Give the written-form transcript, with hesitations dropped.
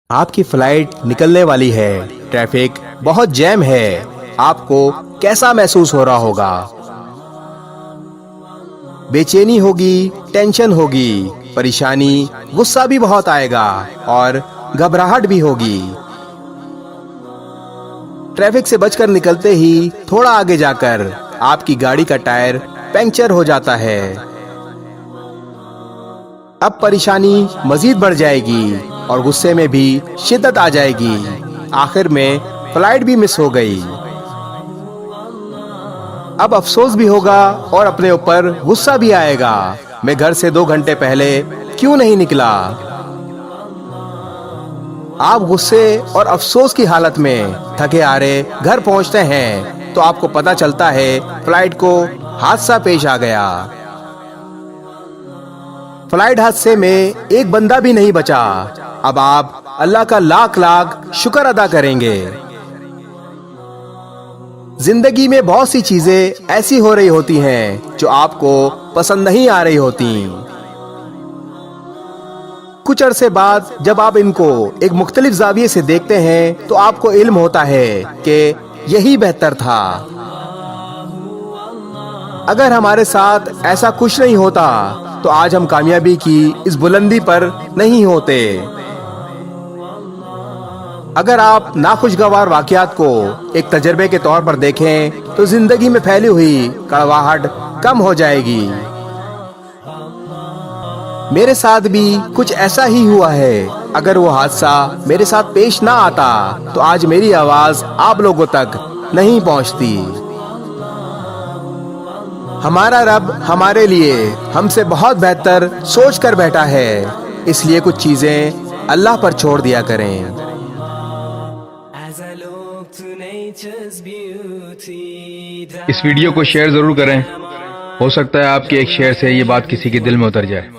आपकी फ्लाइट निकलने वाली है, ट्रैफिक बहुत जैम है। आपको कैसा महसूस हो रहा होगा? बेचैनी होगी, टेंशन होगी, परेशानी, गुस्सा भी बहुत आएगा और घबराहट भी होगी। ट्रैफिक से बचकर निकलते ही थोड़ा आगे जाकर आपकी गाड़ी का टायर पंक्चर हो जाता है। अब परेशानी मजीद बढ़ जाएगी और गुस्से में भी शिद्दत आ जाएगी। आखिर में फ्लाइट भी मिस हो गई। अब अफसोस भी होगा और अपने ऊपर गुस्सा भी आएगा। मैं घर से 2 घंटे पहले क्यों नहीं निकला? आप गुस्से और अफसोस की हालत में थके हारे घर पहुंचते हैं तो आपको पता चलता है फ्लाइट को हादसा पेश आ गया। फ्लाइट हादसे में एक बंदा भी नहीं बचा। अब आप अल्लाह का लाख लाख शुक्र अदा करेंगे। जिंदगी में बहुत सी चीजें ऐसी हो रही होती हैं जो आपको पसंद नहीं आ रही होती। कुछ अरसे बाद जब आप इनको एक मुख्तलिफ जाविये से देखते हैं तो आपको इल्म होता है कि यही बेहतर था। अगर हमारे साथ ऐसा कुछ नहीं होता तो आज हम कामयाबी की इस बुलंदी पर नहीं होते। अगर आप नाखुशगवार वाकयात को एक तजर्बे के तौर पर देखें तो जिंदगी में फैली हुई कड़वाहट कम हो जाएगी। मेरे साथ भी कुछ ऐसा ही हुआ है। अगर वो हादसा मेरे साथ पेश ना आता तो आज मेरी आवाज आप लोगों तक नहीं पहुंचती। हमारा रब हमारे लिए हमसे बहुत बेहतर सोच कर बैठा है, इसलिए कुछ चीजें अल्लाह पर छोड़ दिया करें। इस वीडियो को शेयर जरूर करें। हो सकता है आपके एक शेयर से ये बात किसी के दिल में उतर जाए।